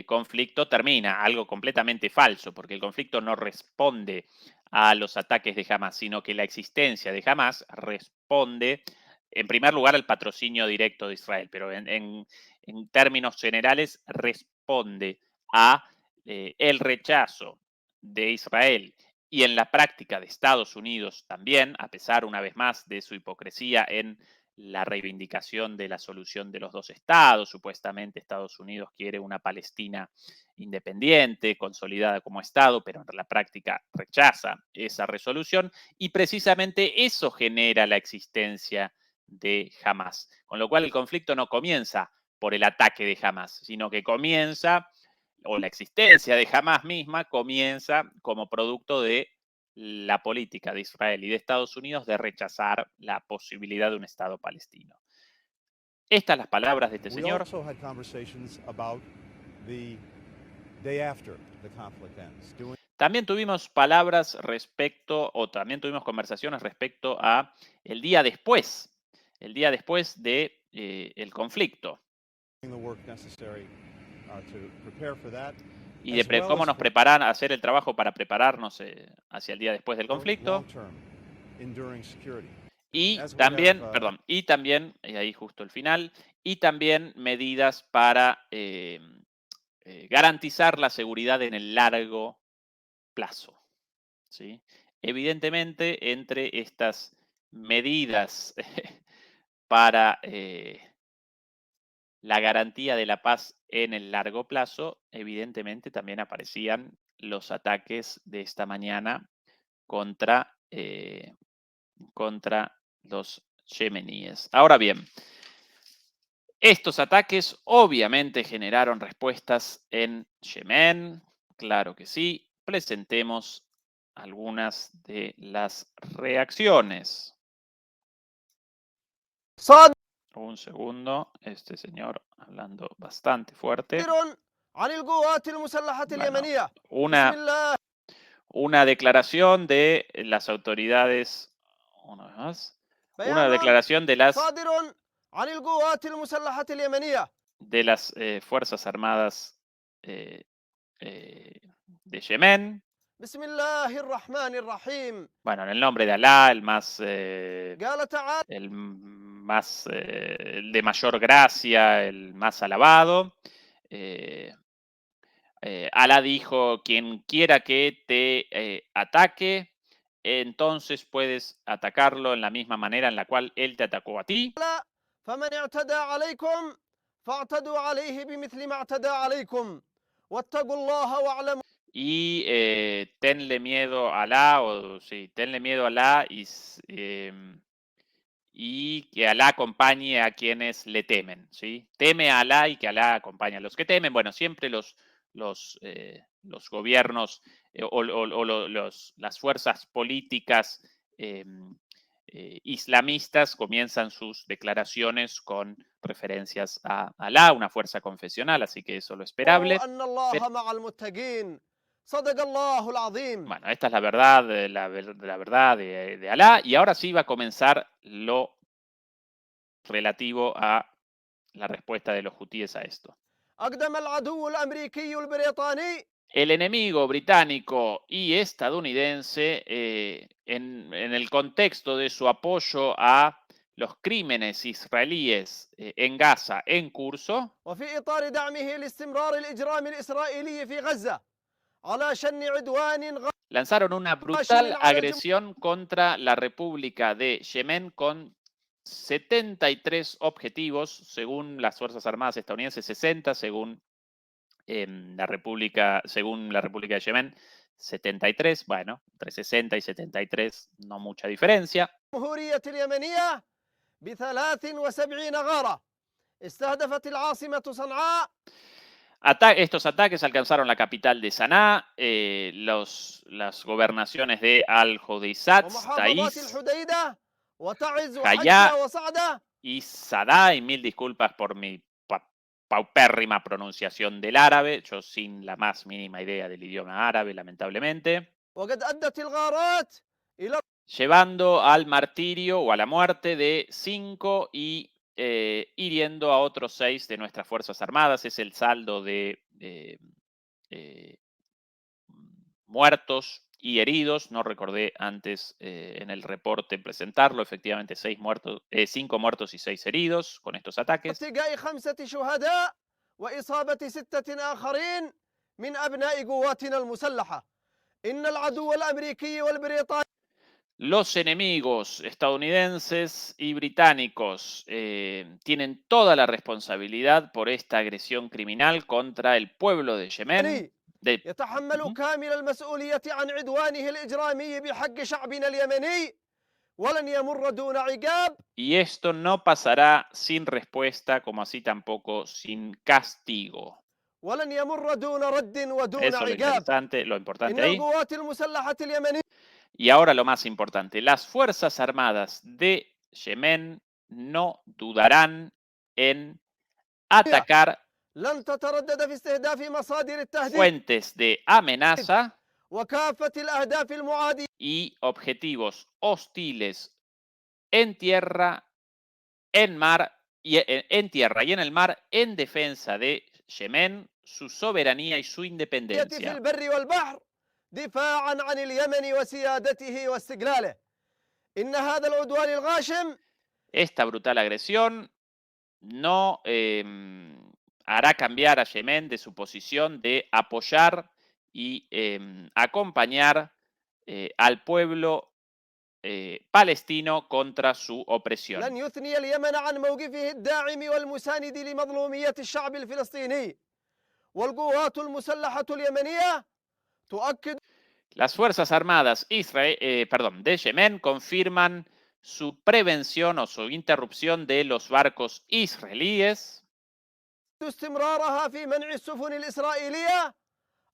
conflicto termina, algo completamente falso, porque el conflicto no responde a los ataques de Hamas, sino que la existencia de Hamas responde, en primer lugar, al patrocinio directo de Israel, pero en términos generales responde a el rechazo de Israel y en la práctica de Estados Unidos también, a pesar una vez más de su hipocresía en la reivindicación de la solución de los dos estados. Supuestamente Estados Unidos quiere una Palestina independiente, consolidada como Estado, pero en la práctica rechaza esa resolución y precisamente eso genera la existencia de Hamas. Con lo cual el conflicto no comienza por el ataque de Hamas, sino que comienza, o la existencia de Hamas misma comienza como producto de la política de Israel y de Estados Unidos de rechazar la posibilidad de un Estado palestino. Estas las palabras de este We señor. also had conversations about the day after the conflict ends. También tuvimos palabras respecto, o también tuvimos conversaciones respecto a el día después de el conflicto. The work necessary to prepare for that. Y de cómo nos preparan a hacer el trabajo para prepararnos hacia el día después del conflicto. Y también, y ahí justo el final, y también medidas para garantizar la seguridad en el largo plazo. ¿Sí? Evidentemente, entre estas medidas para la garantía de la paz en el largo plazo, evidentemente también aparecían los ataques de esta mañana contra los yemeníes. Ahora bien, estos ataques obviamente generaron respuestas en Yemen, claro que sí. Presentemos algunas de las reacciones. Un segundo, este señor hablando bastante fuerte. Bueno, una declaración de las autoridades, una vez más, una declaración de las Fuerzas Armadas de Yemen. Bueno, en el nombre de Alá, el de mayor gracia, el más alabado. Alá dijo: quien quiera que te ataque, entonces puedes atacarlo en la misma manera en la cual él te atacó a ti. Y tenle miedo a Alá, tenle miedo a Alá y que Alá acompañe a quienes le temen, ¿sí? Teme a Alá y que Alá acompañe a los que temen. Bueno, siempre los gobiernos las fuerzas políticas islamistas comienzan sus declaraciones con referencias a Alá, una fuerza confesional, así que eso es lo esperable. Bueno, esta es la verdad, la verdad de Alá, y ahora sí va a comenzar lo relativo a la respuesta de los hutíes a esto. El enemigo británico y estadounidense, en el contexto de su apoyo a los crímenes israelíes en Gaza en curso, lanzaron una brutal agresión contra la República de Yemen con 73 objetivos, según las Fuerzas Armadas estadounidenses, 60, según la República de Yemen, 73. Bueno, entre 60 y 73, no mucha diferencia. Estos ataques alcanzaron la capital de Saná, las gobernaciones de Al-Hodeisat, ومحافظات Taiz, الحديدة وتعز وحجة Jayá وصعدة. y Sadá, y mil disculpas por mi paupérrima pronunciación del árabe, yo sin la más mínima idea del idioma árabe, lamentablemente, وقد أدت الغارات إلى llevando al martirio o a la muerte de 5 y hiriendo a otros 6 de nuestras Fuerzas Armadas. Es el saldo de eh, muertos y heridos. No recordé antes en el reporte presentarlo. Efectivamente, 5 muertos y 6 heridos con estos ataques. ارتقاء 5 شهداء وإصابة 6 آخرين من أبناء قواتنا المسلحة. إن العدو الأمريكي والبريطاني Los enemigos estadounidenses y británicos tienen toda la responsabilidad por esta agresión criminal contra el pueblo de Yemen. يتحمل كامل المسؤولية عن عدوانه الإجرامي بحق شعبنا اليمني ولن يمر دون عقاب. Y esto no pasará sin respuesta, como así tampoco sin castigo. ولن يمر دون رد ودون Eso es lo عقاب. interesante, lo importante إن ahí. القوات المسلحة اليمنية Y ahora lo más importante, las Fuerzas Armadas de Yemen no dudarán en atacar لن تتردد في استهداف مصادر التهديد fuentes de amenaza وكافة الأهداف المعادية y objetivos hostiles en tierra, en mar y en tierra y en el mar en defensa de Yemen, su soberanía y su في independencia. البر والبحر دفاعا عن اليمن وسيادته واستقلاله. إن هذا العدوان الغاشم Esta brutal agresión no hará cambiar a Yemen de su posición de apoyar y acompañar al pueblo palestino contra su opresión. لن يثني اليمن عن موقفه الداعم والمساند لمظلومية الشعب الفلسطيني. والقوات المسلحة اليمنية تؤكد Las Fuerzas Armadas de Yemen confirman su prevención o su interrupción de los barcos israelíes استمرارها في منع السفن الإسرائيلية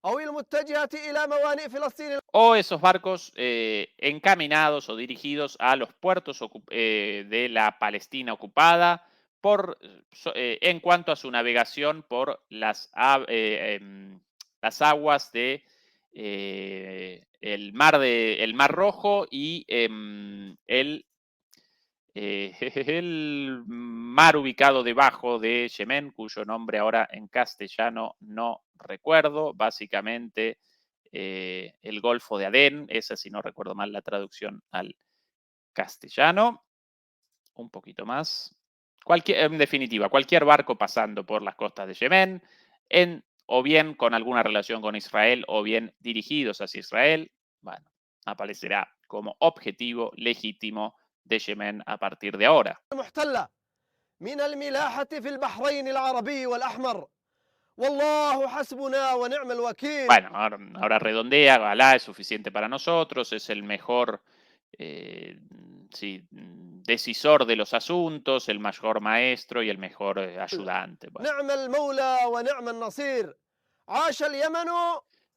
أو المتجهة إلى موانئ فلسطين o esos barcos encaminados o dirigidos a los puertos de la Palestina ocupada en cuanto a su navegación por las aguas de el Mar Rojo y el mar ubicado debajo de Yemen, cuyo nombre ahora en castellano no recuerdo, básicamente el Golfo de Adén, esa si no recuerdo mal la traducción al castellano, un poquito más. En definitiva, cualquier barco pasando por las costas de Yemen, o bien con alguna relación con Israel, o bien dirigidos hacia Israel, bueno, aparecerá como objetivo legítimo de Yemen a partir de ahora. المحتلة من الملاحة في البحرين العربي والأحمر. والله حسبنا ونعم الوكيل. Bueno, ahora redondea, Alá es suficiente para nosotros, es el mejor decisor de los asuntos, el mejor maestro y el mejor ayudante. Bueno, نعم المولى ونعم النصير. عاش اليمن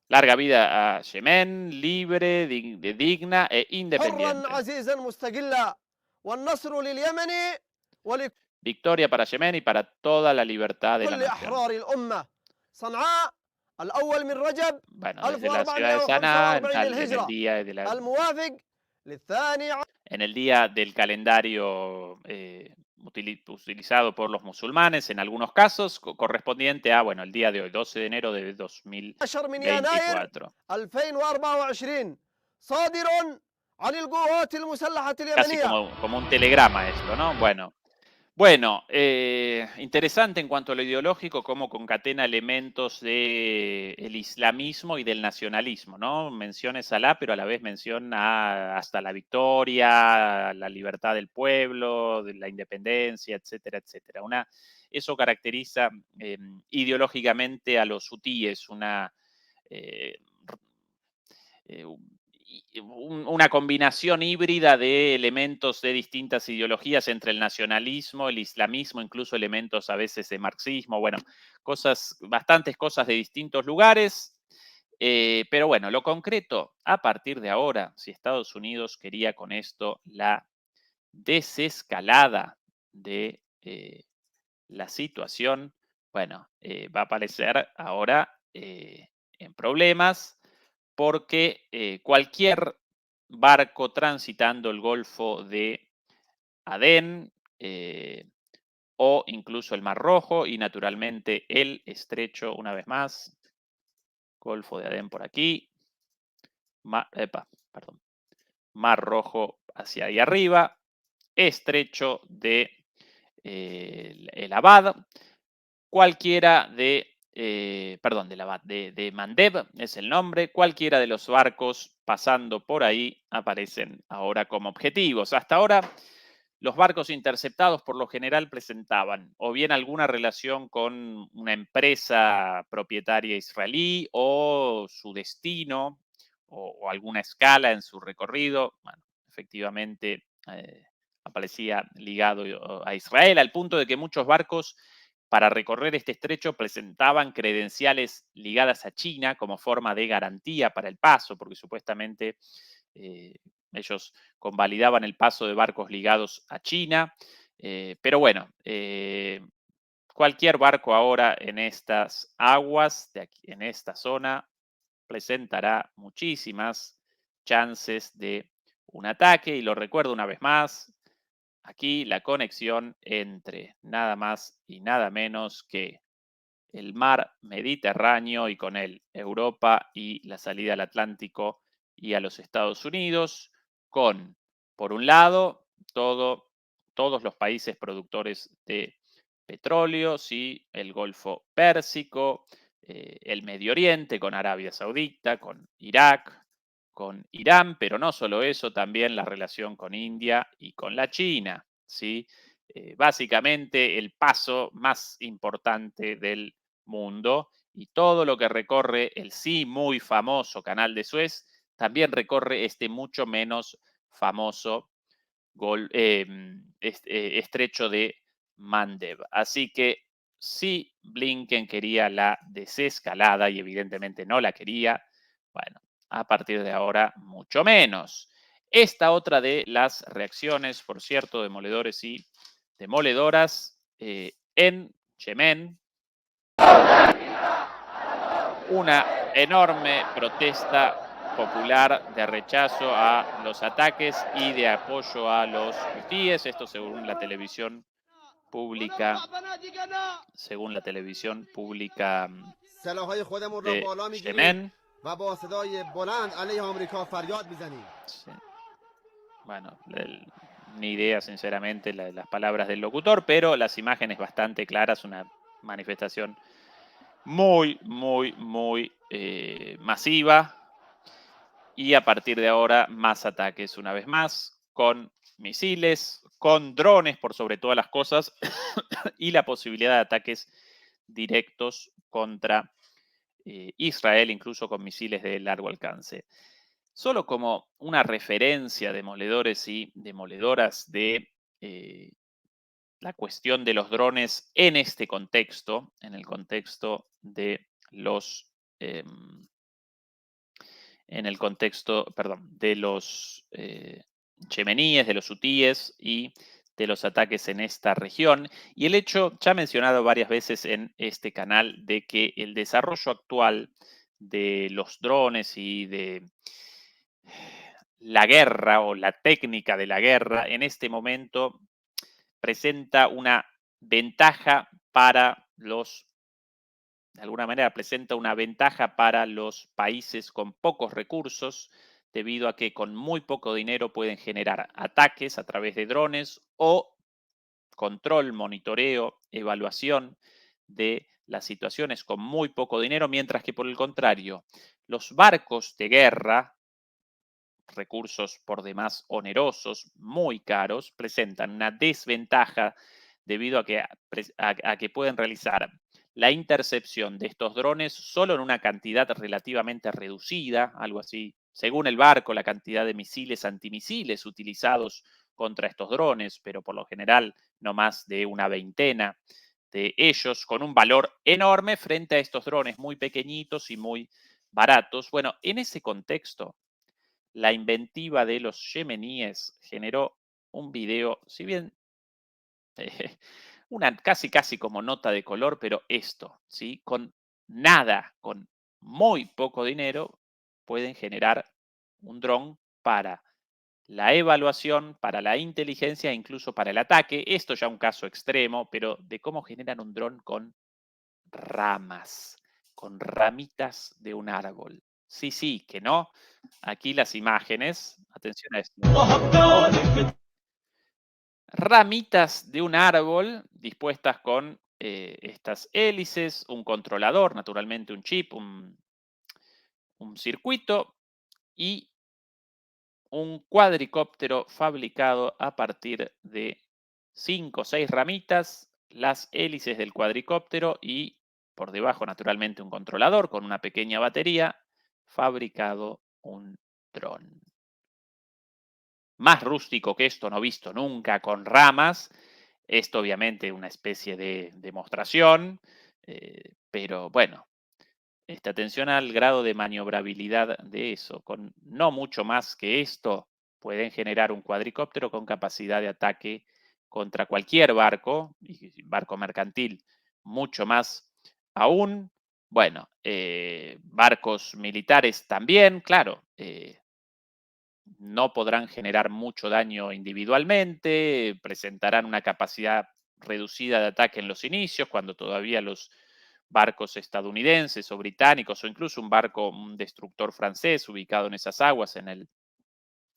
larga vida a Yemen, libre, digna e حرا independiente. عزيزا مستقلا. والنصر لليمن ولكل Victoria para Yemen y para toda la libertad de la nación. أحرار الأمة. صنعاء الأول من رجب Bueno, desde la ciudad de Saná, 1445 للهجرة الموافق للثاني en el día del calendario utilizado por los musulmanes, en algunos casos correspondiente a, bueno, el día de hoy, 12 de enero de 10 من يناير 2024. 2024 صادر عن القوات المسلحة Casi اليمنية. como un telegrama esto, ¿no? Bueno, interesante en cuanto a lo ideológico, cómo concatena elementos del islamismo y del nacionalismo, ¿no? Menciones a Alá, pero a la vez menciona hasta la victoria, la libertad del pueblo, de la independencia, etcétera, etcétera. Eso caracteriza ideológicamente a los hutíes, una combinación híbrida de elementos de distintas ideologías entre el nacionalismo, el islamismo, incluso elementos a veces de marxismo, bueno, bastantes cosas de distintos lugares. Pero bueno, lo concreto, a partir de ahora, si Estados Unidos quería con esto la desescalada de la situación, bueno, va a aparecer ahora en problemas porque cualquier barco transitando el Golfo de Adén o incluso el Mar Rojo y naturalmente el estrecho, una vez más, Golfo de Adén por aquí, perdón, Mar Rojo hacia ahí arriba, estrecho de el Abad, cualquiera de, perdón, de Mandeb es el nombre, cualquiera de los barcos pasando por ahí aparecen ahora como objetivos. Hasta ahora, los barcos interceptados por lo general presentaban o bien alguna relación con una empresa propietaria israelí o su destino o alguna escala en su recorrido. Bueno, efectivamente aparecía ligado a Israel, al punto de que muchos barcos para recorrer este estrecho presentaban credenciales ligadas a China como forma de garantía para el paso, porque supuestamente eh, ellos convalidaban el paso de barcos ligados a China. Pero bueno, cualquier barco ahora en estas aguas, de aquí, en esta zona, presentará muchísimas chances de un ataque. Y lo recuerdo una vez más, aquí la conexión entre nada más y nada menos que el mar Mediterráneo y con él Europa y la salida al Atlántico y a los Estados Unidos, con, por un lado, todos los países productores de petróleo, ¿sí? El Golfo Pérsico, el Medio Oriente con Arabia Saudita, con Irak, con Irán, pero no solo eso, también la relación con India y con la China, ¿sí? Básicamente el paso más importante del mundo y todo lo que recorre el sí muy famoso Canal de Suez también recorre este mucho menos famoso estrecho de Mandeb. Así que si Blinken quería la desescalada y evidentemente no la quería, bueno, a partir de ahora mucho menos. Esta otra de las reacciones, por cierto, demoledores y demoledoras en Yemen, una enorme protesta popular de rechazo a los ataques y de apoyo a los hutíes, esto según la televisión pública, سلاحهای خودمون را de بالا میگیریم Yemen. و با صدای بلند علیه آمریکا فریاد میزنیم. Sí. Bueno, ni idea sinceramente las palabras del locutor, pero las imágenes bastante claras, una manifestación muy, muy, muy masiva. Y a partir de ahora, más ataques una vez más, con misiles, con drones por sobre todas las cosas, y la posibilidad de ataques directos contra Israel, incluso con misiles de largo alcance. Solo como una referencia, demoledores y demoledoras, de la cuestión de los drones en este contexto, en el contexto de los de los yemeníes, de los hutíes y de los ataques en esta región. Y el hecho, ya mencionado varias veces en este canal, de que el desarrollo actual de los drones y de la guerra o la técnica de la guerra en este momento presenta una ventaja para de alguna manera presenta una ventaja para los países con pocos recursos, debido a que con muy poco dinero pueden generar ataques a través de drones o control, monitoreo, evaluación de las situaciones con muy poco dinero, mientras que por el contrario, los barcos de guerra, recursos por demás onerosos, muy caros, presentan una desventaja debido a que pueden realizar la intercepción de estos drones solo en una cantidad relativamente reducida, algo así según el barco, la cantidad de misiles antimisiles utilizados contra estos drones, pero por lo general no más de una veintena de ellos, con un valor enorme frente a estos drones muy pequeñitos y muy baratos. Bueno, en ese contexto, la inventiva de los yemeníes generó un video, si bien una casi como nota de color, pero esto, ¿sí? Con nada, con muy poco dinero, pueden generar un dron para la evaluación, para la inteligencia e incluso para el ataque. Esto ya un caso extremo, pero de cómo generan un dron con ramas, con ramitas de un árbol. Sí, sí, que no. Aquí las imágenes, atención a esto. Ramitas de un árbol dispuestas con estas hélices, un controlador, naturalmente un chip, un circuito y un cuadricóptero fabricado a partir de 5 o 6 ramitas, las hélices del cuadricóptero y por debajo naturalmente un controlador con una pequeña batería, fabricado un dron. Más rústico que esto no visto nunca, con ramas. Esto obviamente una especie de demostración, pero bueno, atención al grado de maniobrabilidad de eso. Con no mucho más que esto, pueden generar un cuadricóptero con capacidad de ataque contra cualquier barco, y barco mercantil, mucho más aún. Bueno, barcos militares también, claro, no podrán generar mucho daño individualmente, presentarán una capacidad reducida de ataque en los inicios, cuando todavía los barcos estadounidenses o británicos o incluso un destructor francés ubicado en esas aguas en,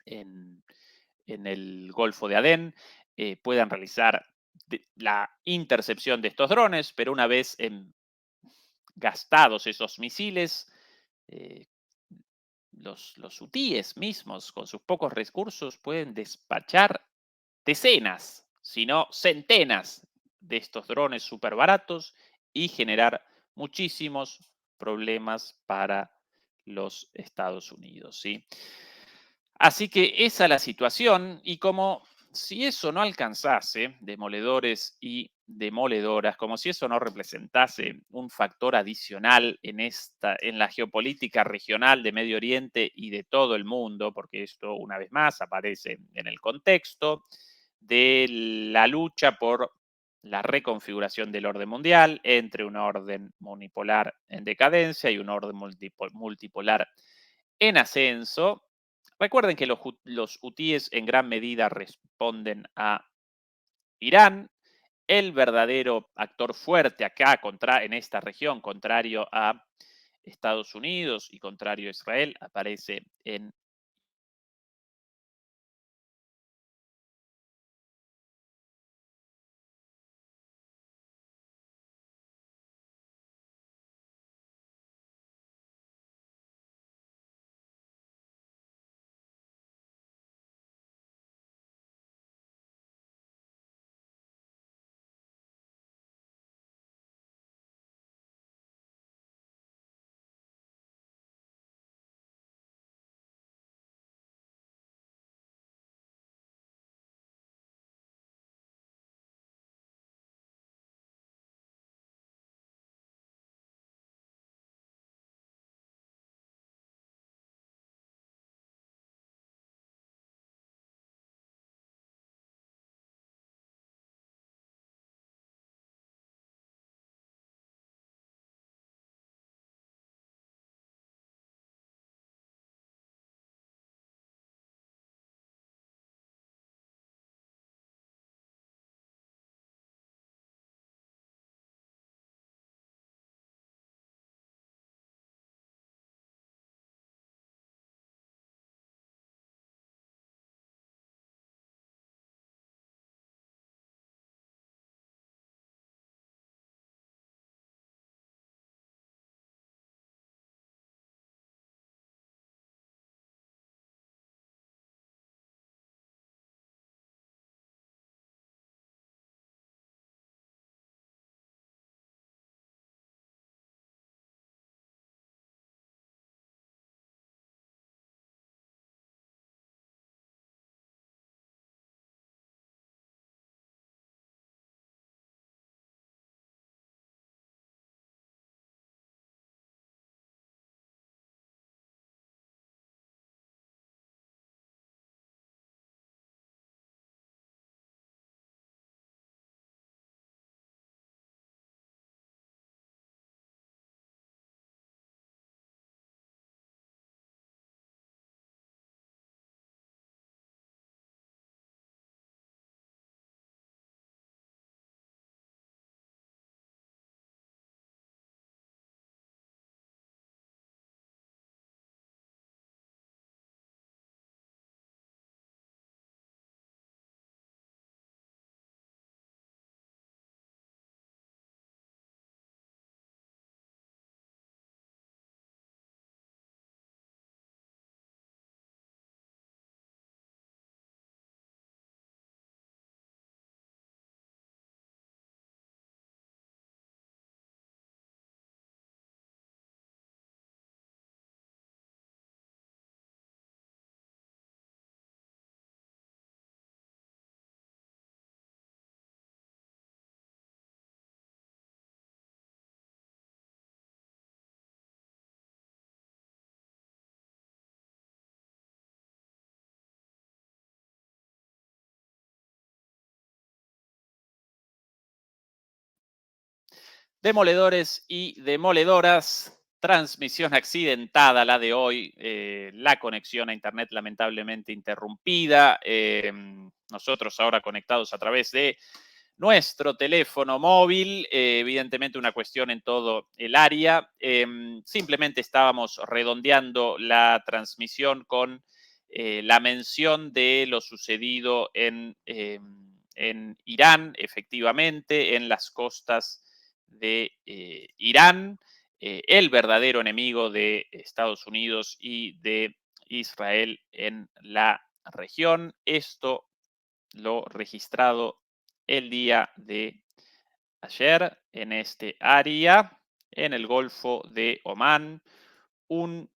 en el Golfo de Adén puedan realizar la intercepción de estos drones, pero una vez gastados esos misiles, eh, los hutíes mismos, con sus pocos recursos, pueden despachar decenas, si no centenas de estos drones súper baratos y generar muchísimos problemas para los Estados Unidos, ¿sí? Así que esa es la situación y como si eso no alcanzase, demoledores y demoledoras, como si eso no representase un factor adicional en la geopolítica regional de Medio Oriente y de todo el mundo, porque esto una vez más aparece en el contexto de la lucha por la reconfiguración del orden mundial entre un orden unipolar en decadencia y un orden multipolar en ascenso. Recuerden que los hutíes en gran medida responden a Irán. El verdadero actor fuerte acá en esta región, contrario a Estados Unidos y contrario a Israel, aparece en Demoledores y demoledoras, transmisión accidentada la de hoy, la conexión a internet lamentablemente interrumpida, nosotros ahora conectados a través de nuestro teléfono móvil, evidentemente una cuestión en todo el área, simplemente estábamos redondeando la transmisión con la mención de lo sucedido en Irán, efectivamente, en las costas de Irán, el verdadero enemigo de Estados Unidos y de Israel en la región. Esto lo registrado el día de ayer en este área, en el Golfo de Omán, un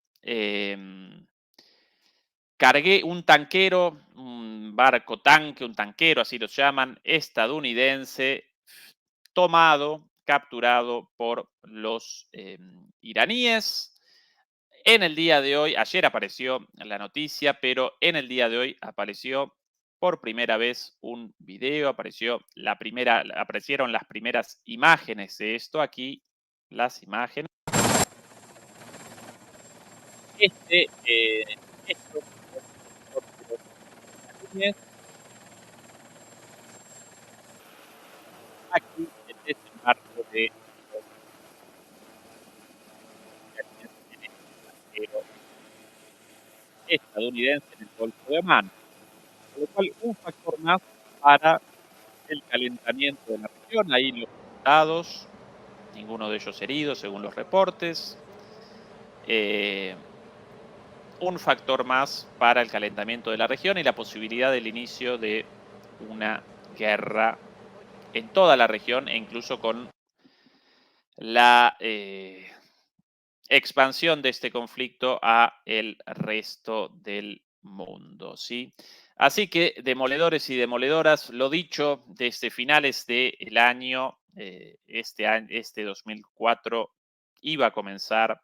un tanquero, un barco tanque, un tanquero, así lo llaman, estadounidense, tomado, capturado por los iraníes. En el día de hoy, ayer apareció la noticia, pero en el día de hoy apareció por primera vez un video, aparecieron las primeras imágenes de esto. Aquí las imágenes. Este, esto aquí el desembarco de los iraníes estadounidense en el Golfo de Omán, con lo cual un factor más para el calentamiento de la región. Ahí los resultados, ninguno de ellos heridos según los reportes. Un factor más para el calentamiento de la región y la posibilidad del inicio de una guerra en toda la región e incluso con la expansión de este conflicto a el resto del mundo, ¿sí? Así que, demoledores y demoledoras, lo dicho, desde finales del año, este 2004 iba a comenzar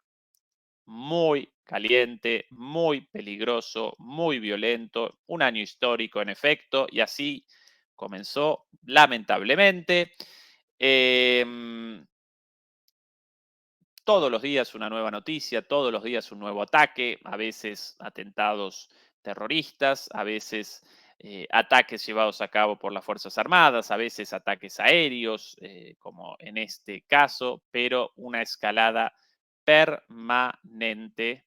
muy caliente, muy peligroso, muy violento, un año histórico en efecto, y así comenzó lamentablemente. Em, todos los días una nueva noticia, todos los días un nuevo ataque, a veces atentados terroristas, a veces ataques llevados a cabo por las Fuerzas Armadas, a veces ataques aéreos, como en este caso, pero una escalada permanente,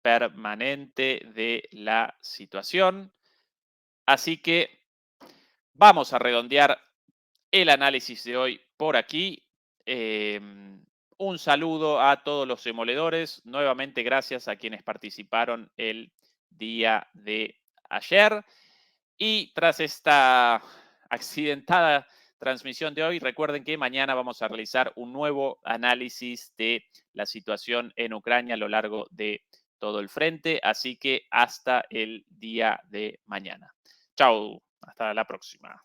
permanente de la situación. Así que vamos a redondear el análisis de hoy por aquí. Un saludo a todos los demoledores. Nuevamente, gracias a quienes participaron el día de ayer. Y tras esta accidentada transmisión de hoy, recuerden que mañana vamos a realizar un nuevo análisis de la situación en Ucrania a lo largo de todo el frente. Así que hasta el día de mañana. Chao, hasta la próxima.